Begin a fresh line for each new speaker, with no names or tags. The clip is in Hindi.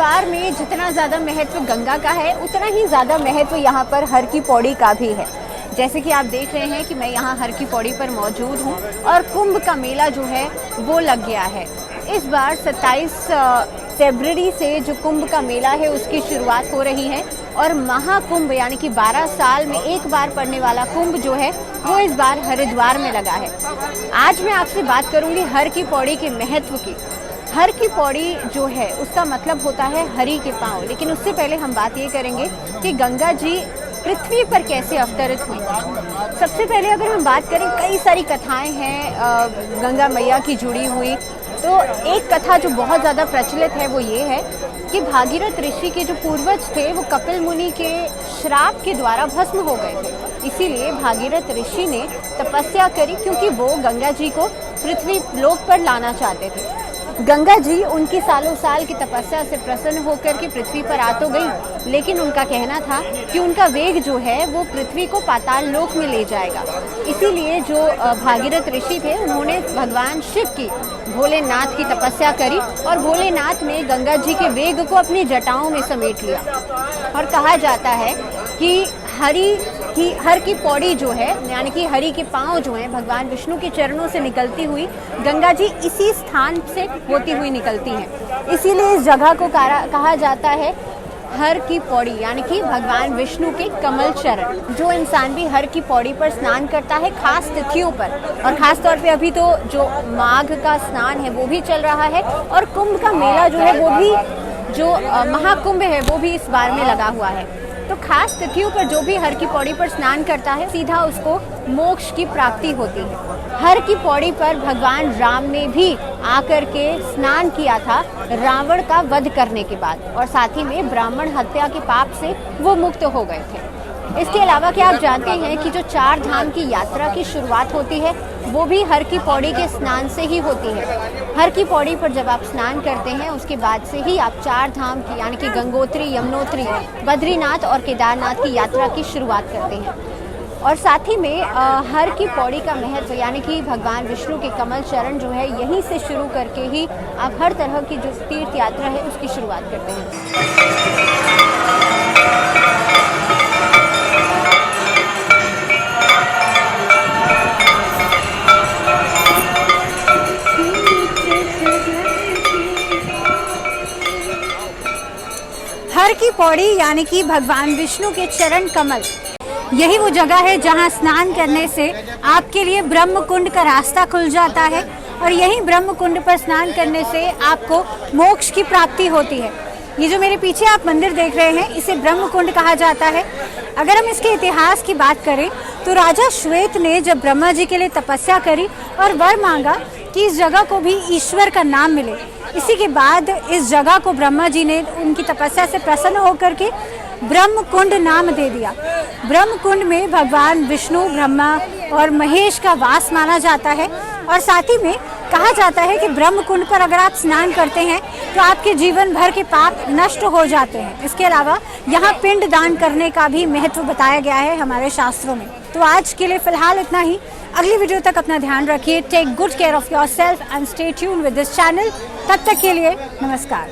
हरिद्वार में जितना ज़्यादा महत्व गंगा का है उतना ही ज़्यादा महत्व यहाँ पर हर की पौड़ी का भी है। जैसे कि आप देख रहे हैं कि मैं यहाँ हर की पौड़ी पर मौजूद हूँ और कुंभ का मेला जो है वो लग गया है। इस बार 27 फरवरी से जो कुंभ का मेला है उसकी शुरुआत हो रही है और महाकुंभ यानी कि 12 साल में एक बार पड़ने वाला कुंभ जो है वो इस बार हरिद्वार में लगा है। आज मैं आपसे बात करूँगी हर की पौड़ी के महत्व की। हर की पौड़ी जो है उसका मतलब होता है हरि के पांव, लेकिन उससे पहले हम बात ये करेंगे कि गंगा जी पृथ्वी पर कैसे अवतरित हुई। सबसे पहले अगर हम बात करें, कई सारी कथाएं हैं गंगा मैया की जुड़ी हुई। तो एक कथा जो बहुत ज़्यादा प्रचलित है वो ये है कि भागीरथ ऋषि के जो पूर्वज थे वो कपिल मुनि के श्राप के द्वारा भस्म हो गए थे। इसीलिए भागीरथ ऋषि ने तपस्या करी क्योंकि वो गंगा जी को पृथ्वी लोक पर लाना चाहते थे। गंगा जी उनकी सालों साल की तपस्या से प्रसन्न होकर के पृथ्वी पर आ तो गई, लेकिन उनका कहना था कि उनका वेग जो है वो पृथ्वी को पाताल लोक में ले जाएगा। इसीलिए जो भागीरथ ऋषि थे उन्होंने भगवान शिव की, भोलेनाथ की तपस्या करी और भोलेनाथ ने गंगा जी के वेग को अपनी जटाओं में समेट लिया। और कहा जाता है कि हर की पौड़ी जो है यानी कि हरि के पांव जो हैं भगवान विष्णु के चरणों से निकलती हुई गंगा जी इसी स्थान से होती हुई निकलती हैं। इसीलिए इस जगह को कहा जाता है हर की पौड़ी यानी कि भगवान विष्णु के कमल चरण। जो इंसान भी हर की पौड़ी पर स्नान करता है खास तिथियों पर, और खास तौर पे अभी तो जो माघ का स्नान है वो भी चल रहा है और कुंभ का मेला जो है वो भी, जो महाकुंभ है वो भी इस बार में लगा हुआ है। तो खास तिथियों पर जो भी हर की पौड़ी पर स्नान करता है सीधा उसको मोक्ष की प्राप्ति होती है। हर की पौड़ी पर भगवान राम ने भी आकर के स्नान किया था रावण का वध करने के बाद, और साथ ही में ब्राह्मण हत्या के पाप से वो मुक्त हो गए थे। इसके अलावा क्या आप जानते हैं कि जो 4 धाम की यात्रा की शुरुआत होती है वो भी हर की पौड़ी के स्नान से ही होती है। हर की पौड़ी पर जब आप स्नान करते हैं उसके बाद से ही आप 4 धाम की यानी कि गंगोत्री, यमुनोत्री, बद्रीनाथ और केदारनाथ की यात्रा की शुरुआत करते हैं। और साथ ही में हर की पौड़ी का महत्व यानी कि भगवान विष्णु के कमल चरण जो है यहीं से शुरू करके ही आप हर तरह की जो तीर्थ यात्रा है उसकी शुरुआत करते हैं। हर की पौड़ी यानी कि भगवान विष्णु के चरण कमल, यही वो जगह है जहां स्नान करने से आपके लिए ब्रह्म कुंड का रास्ता खुल जाता है और यही ब्रह्म कुंड पर स्नान करने से आपको मोक्ष की प्राप्ति होती है। ये जो मेरे पीछे आप मंदिर देख रहे हैं इसे ब्रह्म कुंड कहा जाता है। अगर हम इसके इतिहास की बात करें तो राजा श्वेत ने जब ब्रह्मा जी के लिए तपस्या करी और वर मांगा कि इस जगह को भी ईश्वर का नाम मिले, इसी के बाद इस जगह को ब्रह्मा जी ने उनकी तपस्या से प्रसन्न होकर के ब्रह्म कुंड नाम दे दिया। ब्रह्म कुंड में भगवान विष्णु, ब्रह्मा और महेश का वास माना जाता है और साथ ही में कहा जाता है कि ब्रह्म कुंड पर अगर आप स्नान करते हैं तो आपके जीवन भर के पाप नष्ट हो जाते हैं। इसके अलावा यहाँ पिंड दान करने का भी महत्व बताया गया है हमारे शास्त्रों में। तो आज के लिए फिलहाल इतना ही। अगली वीडियो तक अपना ध्यान रखिए। Take good care of yourself and stay tuned with this channel. तब तक के लिए नमस्कार।